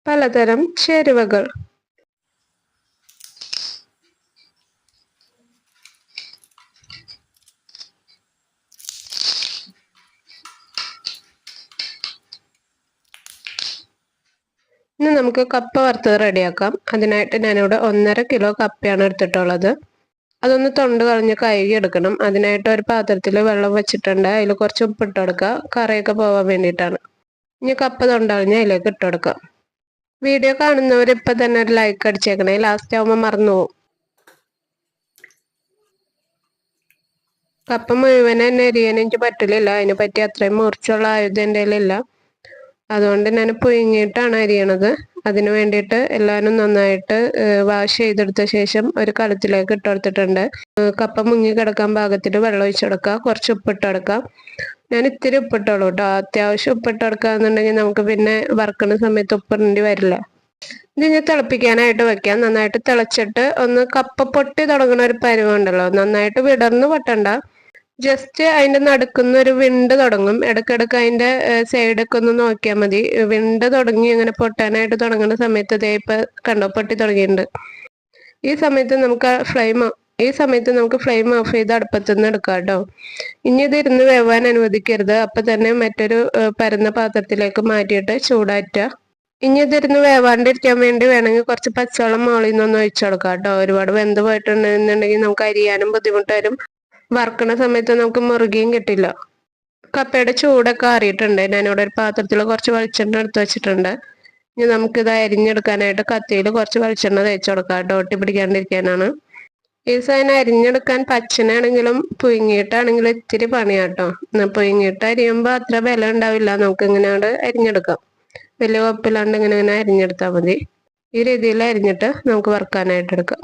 പലതരം ചേരുവകൾ. ഇനി നമുക്ക് കപ്പ വറുത്തത് റെഡിയാക്കാം. അതിനായിട്ട് ഞാനിവിടെ 1.5 കിലോ കപ്പയാണ് എടുത്തിട്ടുള്ളത്. അതൊന്ന് തൊണ്ട് കളഞ്ഞ് കഴുകി എടുക്കണം. അതിനായിട്ട് ഒരു പാത്രത്തിൽ വെള്ളം വെച്ചിട്ടുണ്ട്. അതിൽ കുറച്ച് ഉപ്പിട്ട് കൊടുക്കുക, കറിയൊക്കെ പോകാൻ വേണ്ടിയിട്ടാണ്. ഇനി കപ്പ തൊണ്ട് കളഞ്ഞ് അതിലേക്ക് ഇട്ട് കൊടുക്കാം. വീഡിയോ കാണുന്നവർ ഇപ്പം തന്നെ ഒരു ലൈക്ക് അടിച്ചേക്കണേ, ലാസ്റ്റ് ആവുമ്പോൾ മറന്നു പോകും. കപ്പ മുഴുവൻ തന്നെ എരിയാൻ എനിക്ക് പറ്റില്ല. അതിനെ പറ്റി അത്രയും മൂർച്ചുള്ള ആയുധം എൻ്റെ കയ്യിലില്ല. അതുകൊണ്ട് ഞാൻ പുഴുങ്ങിയിട്ടാണ് അരിയണത്. അതിന് വേണ്ടിയിട്ട് എല്ലാവരും നന്നായിട്ട് വാഷ് ചെയ്തെടുത്ത ശേഷം ഒരു കലത്തിലേക്ക് ഇട്ട് കൊടുത്തിട്ടുണ്ട്. കപ്പ മുങ്ങി കിടക്കാൻ പാകത്തിൽ വെള്ളം ഒഴിച്ചു കൊടുക്കുക, കുറച്ച് ഉപ്പിട്ട് കൊടുക്കാം. ഞാൻ ഇത്തിരി ഉപ്പിട്ടോളൂ കേട്ടോ. അത്യാവശ്യം ഉപ്പിട്ട് കൊടുക്കുകയെന്നുണ്ടെങ്കിൽ നമുക്ക് പിന്നെ വറുക്കുന്ന സമയത്ത് ഉപ്പിടേണ്ടി വരില്ല. ഇത് ഞാൻ തിളപ്പിക്കാനായിട്ട് വെക്കാം. നന്നായിട്ട് തിളച്ചിട്ട് ഒന്ന് കപ്പ പൊട്ടി തുടങ്ങുന്ന ഒരു പരുവുണ്ടല്ലോ, നന്നായിട്ട് വിടർന്ന് പൊട്ടണ്ട, ജസ്റ്റ് അതിന്റെ നടുക്കുന്ന ഒരു വിണ്ട് തുടങ്ങും. ഇടക്കിടക്ക് അതിന്റെ സൈഡൊക്കെ ഒന്ന് നോക്കിയാൽ മതി. വിണ്ട് തുടങ്ങി അങ്ങനെ പൊട്ടാനായിട്ട് തുടങ്ങുന്ന സമയത്ത് ദേ ഇപ്പൊ കണ്ടോ പൊട്ടി തുടങ്ങിയിട്ടുണ്ട്. ഈ സമയത്ത് നമുക്ക് ഫ്ലെയിം ഓഫ് ചെയ്ത് അടുപ്പത്തുനിന്ന് എടുക്കാം കേട്ടോ. ഇനി ഇത് ഇരുന്ന് വേവാൻ അനുവദിക്കരുത്. അപ്പൊ തന്നെ മറ്റൊരു പരന്ന പാത്രത്തിലേക്ക് മാറ്റിയിട്ട് ചൂടാറ്റുക. ഇനി ഇതിരുന്ന് വേവാണ്ടിരിക്കാൻ വേണ്ടി വേണമെങ്കിൽ കുറച്ച് പച്ചവെള്ളം മുകളിൽ നിന്നൊന്ന് ഒഴിച്ചു കൊടുക്കാം കേട്ടോ. ഒരുപാട് വെന്ത് പോയിട്ടുണ്ടെന്നുണ്ടെങ്കിൽ നമുക്ക് അരിയാനും ബുദ്ധിമുട്ട് വരും. വറുക്കണ സമയത്ത് നമുക്ക് മുറുകയും കിട്ടില്ല. കപ്പയുടെ ചൂടൊക്കെ ആറിയിട്ടുണ്ട്. ഞാനിവിടെ ഒരു പാത്രത്തിൽ കുറച്ച് വെളിച്ചെണ്ണ എടുത്ത് വെച്ചിട്ടുണ്ട്. ഇനി നമുക്കിത് അരിഞ്ഞെടുക്കാനായിട്ട് കത്തിയിൽ കുറച്ച് വെളിച്ചെണ്ണ തേച്ച് കൊടുക്കാം കേട്ടോ, ഒട്ടി പിടിക്കാണ്ടിരിക്കാനാണ്. ഈ സാധനം അരിഞ്ഞെടുക്കാൻ പച്ചനാണെങ്കിലും പുഴുങ്ങിയിട്ടാണെങ്കിലും ഇത്തിരി പണിയാട്ടോ. പുഴുങ്ങിയിട്ട് അരിയുമ്പോൾ അത്ര വില ഉണ്ടാവില്ല. നമുക്ക് ഇങ്ങനെ അരിഞ്ഞെടുക്കാം. വലിയ കുഴപ്പമില്ലാണ്ട് ഇങ്ങനെ അരിഞ്ഞെടുത്താൽ മതി. ഈ രീതിയിൽ അരിഞ്ഞിട്ട് നമുക്ക് വറുക്കാനായിട്ട് എടുക്കാം.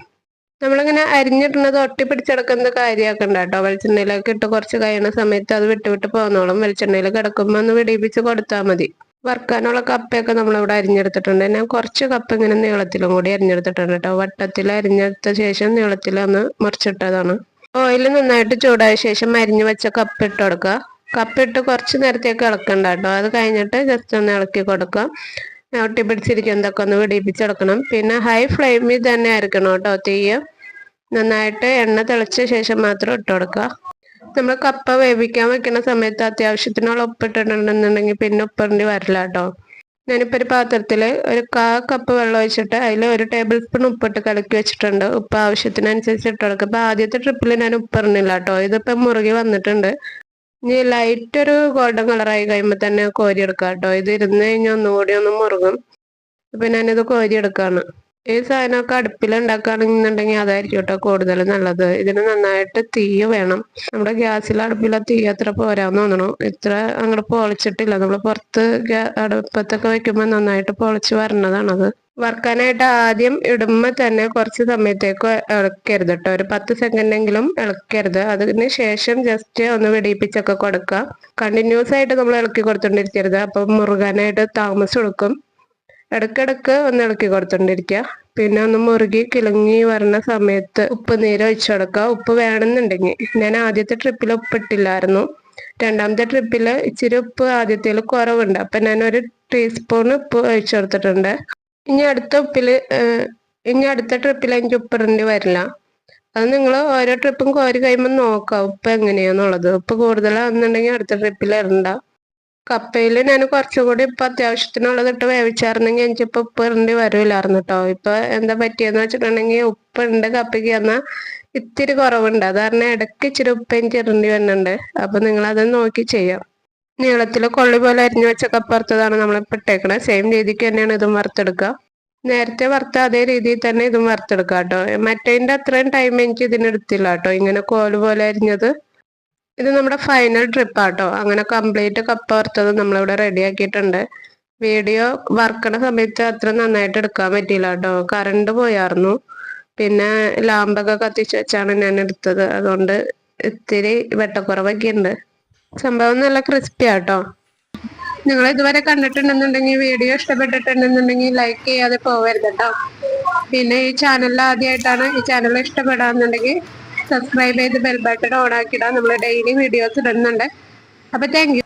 നമ്മളിങ്ങനെ അരിഞ്ഞിടുന്നത് ഒട്ടി പിടിച്ചെടുക്കുന്നത് കാര്യമാക്കണ്ട കേട്ടോ. വെളിച്ചെണ്ണയിലേക്ക് ഇട്ട് കുറച്ച് കഴിയുന്ന സമയത്ത് അത് വിട്ട് പോന്നോളും. വെളിച്ചെണ്ണയിൽ കിടക്കുമ്പോൾ ഒന്ന് വെടിയിപ്പിച്ച് കൊടുത്താൽ മതി. വറുക്കാനുള്ള കപ്പയൊക്കെ നമ്മളിവിടെ അരിഞ്ഞെടുത്തിട്ടുണ്ട്. ഞാൻ കുറച്ച് കപ്പ ഇങ്ങനെ നീളത്തിലും കൂടി അരിഞ്ഞെടുത്തിട്ടുണ്ട് കേട്ടോ. വട്ടത്തിൽ അരിഞ്ഞെടുത്ത ശേഷം നീളത്തിൽ ഒന്ന് മുറിച്ചിട്ടതാണ്. ഓയിൽ നന്നായിട്ട് ചൂടായ ശേഷം അരിഞ്ഞു വെച്ച കപ്പ ഇട്ട് കൊടുക്കുക. കപ്പിട്ട് കുറച്ച് നേരത്തേക്ക് ഇളക്കണ്ട കേട്ടോ. അത് കഴിഞ്ഞിട്ട് ജസ്റ്റ് ഒന്ന് ഇളക്കി കൊടുക്കുക. ഒട്ടി പിടിച്ചിരിക്കുന്നതൊക്കെ ഒന്ന് വെടിയിപ്പിച്ചെടുക്കണം. പിന്നെ ഹൈ ഫ്ലെയിമിൽ തന്നെ ആയിരിക്കണം കേട്ടോ തീയ്. നന്നായിട്ട് എണ്ണ തിളച്ച ശേഷം മാത്രം ഇട്ട് കൊടുക്കുക. നമ്മൾ കപ്പ വേവിക്കാൻ വെക്കുന്ന സമയത്ത് അത്യാവശ്യത്തിനുള്ള ഉപ്പിട്ടിട്ടുണ്ടെന്നുണ്ടെങ്കിൽ പിന്നെ ഉപ്പിടേണ്ടി വരില്ല കേട്ടോ. ഞാനിപ്പോൾ ഒരു പാത്രത്തിൽ ഒരു കപ്പ് വെള്ളം ഒഴിച്ചിട്ട് അതിൽ 1 ടേബിൾ സ്പൂൺ ഉപ്പിട്ട് കലക്കി വെച്ചിട്ടുണ്ട്. ഉപ്പ് ആവശ്യത്തിനനുസരിച്ച് ഇട്ട് കൊടുക്കുക. ഇപ്പം ആദ്യത്തെ ട്രിപ്പിൽ ഞാൻ ഉപ്പിടുന്നില്ല കേട്ടോ. ഇതിപ്പം മുറുകി വന്നിട്ടുണ്ട്. ഇനി ലൈറ്റ് ഒരു ഗോൾഡൻ കളറായി കഴിയുമ്പോൾ തന്നെ കോരിയെടുക്കാം കേട്ടോ. ഇത് ഇരുന്ന് കഴിഞ്ഞാൽ ഒന്നുകൂടി ഒന്ന് മുറുകും. അപ്പം ഞാനിത് കോരിയെടുക്കാണ്. ഈ സാധനമൊക്കെ അടുപ്പിൽ ഉണ്ടാക്കുകയാണെന്നുണ്ടെങ്കിൽ അതായിരിക്കും കേട്ടോ കൂടുതൽ നല്ലത്. ഇതിന് നന്നായിട്ട് തീ വേണം. നമ്മുടെ ഗ്യാസിലെ അടുപ്പിലെ തീ അത്ര പോരാന്ന് തോന്നണു. ഇത്ര അങ്ങോട്ട് പൊളിച്ചിട്ടില്ല. നമ്മൾ പുറത്ത് അടുപ്പത്തൊക്കെ വെക്കുമ്പോൾ നന്നായിട്ട് പൊളിച്ച് വരണതാണത്. വറുക്കാനായിട്ട് ആദ്യം ഇടുമ്പോൾ തന്നെ കുറച്ച് സമയത്തേക്ക് ഇളക്കരുത് കേട്ടോ. ഒരു 10 സെക്കൻഡെങ്കിലും ഇളക്കരുത്. അതിന് ശേഷം ജസ്റ്റ് ഒന്ന് വെടിയിപ്പിച്ചൊക്കെ കൊടുക്കുക. കണ്ടിന്യൂസ് ആയിട്ട് നമ്മൾ ഇളക്കി കൊടുത്തോണ്ടിരിക്കരുത്. അപ്പം മുറുകാനായിട്ട് താമസം എടുക്കും. ഇടയ്ക്കിടയ്ക്ക് ഒന്ന് ഇളക്കി കൊടുത്തോണ്ടിരിക്കുക. പിന്നെ ഒന്ന് മുറുകി കിളങ്ങി വരുന്ന സമയത്ത് ഉപ്പ് നീര് ഒഴിച്ചു കൊടുക്കുക. ഉപ്പ് വേണമെന്നുണ്ടെങ്കിൽ. ഞാൻ ആദ്യത്തെ ട്രിപ്പിൽ ഉപ്പിട്ടില്ലായിരുന്നു. രണ്ടാമത്തെ ട്രിപ്പിൽ ഇച്ചിരി ഉപ്പ് ആദ്യത്തേൽ കുറവുണ്ട്. അപ്പം ഞാനൊരു ടീസ്പൂൺ ഉപ്പ് ഒഴിച്ചു കൊടുത്തിട്ടുണ്ട്. ഇനി അടുത്ത ട്രിപ്പിൽ എനിക്ക് ഉപ്പിടേണ്ടി വരില്ല. അത് നിങ്ങൾ ഓരോ ട്രിപ്പും കോരി കഴിയുമ്പോൾ നോക്കാം ഉപ്പ് എങ്ങനെയാന്നുള്ളത്. ഉപ്പ് കൂടുതലാണെന്നുണ്ടെങ്കിൽ അടുത്ത ട്രിപ്പിൽ ഇടണ്ട. കപ്പയിൽ ഞാൻ കുറച്ചും കൂടി ഇപ്പം അത്യാവശ്യത്തിനുള്ളത് ഇട്ട് വേവിച്ചായിരുന്നെങ്കിൽ എനിക്കിപ്പോൾ ഉപ്പ് ഇടേണ്ടി വരില്ലായിരുന്നു കേട്ടോ. ഇപ്പം എന്താ പറ്റിയെന്ന് വെച്ചിട്ടുണ്ടെങ്കിൽ ഉപ്പുണ്ട് കപ്പയ്ക്ക് എന്നാൽ ഇത്തിരി കുറവുണ്ട്. അത് കാരണം ഇടയ്ക്ക് ഇച്ചിരി ഉപ്പ് എനിക്ക് ഇടേണ്ടി വരുന്നുണ്ട്. അപ്പം നിങ്ങളത് നോക്കി ചെയ്യാം. നീളത്തിൽ കൊള്ളി പോലെ അരിഞ്ഞു വെച്ച കപ്പ വറുത്തതാണ് നമ്മളിപ്പോൾ ഇട്ടേക്കണത്. സെയിം രീതിക്ക് തന്നെയാണ് ഇതും വറുത്തെടുക്കുക. നേരത്തെ വറുത്ത അതേ രീതിയിൽ തന്നെ ഇതും വറുത്തെടുക്കുക കേട്ടോ. മറ്റേതിൻ്റെ അത്രയും ടൈം എനിക്ക് ഇതിനെടുത്തില്ല കേട്ടോ. ഇങ്ങനെ കോല് പോലെ അരിഞ്ഞത്. ഇത് നമ്മുടെ ഫൈനൽ ട്രിപ്പാട്ടോ. അങ്ങനെ കംപ്ലീറ്റ് കപ്പ വറുത്തത് നമ്മളിവിടെ റെഡിയാക്കിയിട്ടുണ്ട്. വീഡിയോ വറുക്കണ സമയത്ത് അത്ര നന്നായിട്ട് എടുക്കാൻ പറ്റിയില്ല കേട്ടോ. കറണ്ട് പോയായിരുന്നു. പിന്നെ ലാമ്പൊക്കെ കത്തിച്ച് വെച്ചാണ് ഞാൻ എടുത്തത്. അതുകൊണ്ട് ഇത്തിരി വെട്ടക്കുറവൊക്കെ ഉണ്ട്. സംഭവം നല്ല ക്രിസ്പി ആട്ടോ. നിങ്ങൾ ഇതുവരെ കണ്ടിട്ടുണ്ടെന്നുണ്ടെങ്കിൽ വീഡിയോ ഇഷ്ടപ്പെട്ടിട്ടുണ്ടെന്നുണ്ടെങ്കിൽ ലൈക്ക് ചെയ്യാതെ പോകരുത് കേട്ടോ. പിന്നെ ഈ ചാനലിൽ ആദ്യമായിട്ടാണ് ഈ ചാനൽ ഇഷ്ടപ്പെടാന്നുണ്ടെങ്കിൽ സബ്സ്ക്രൈബ് ചെയ്ത് ബെൽ ബട്ടൺ ഓൺ ആക്കിയിടാം. നമ്മൾ ഡെയിലി വീഡിയോസ് ഇടുന്നുണ്ട്. അപ്പോൾ താങ്ക് യു.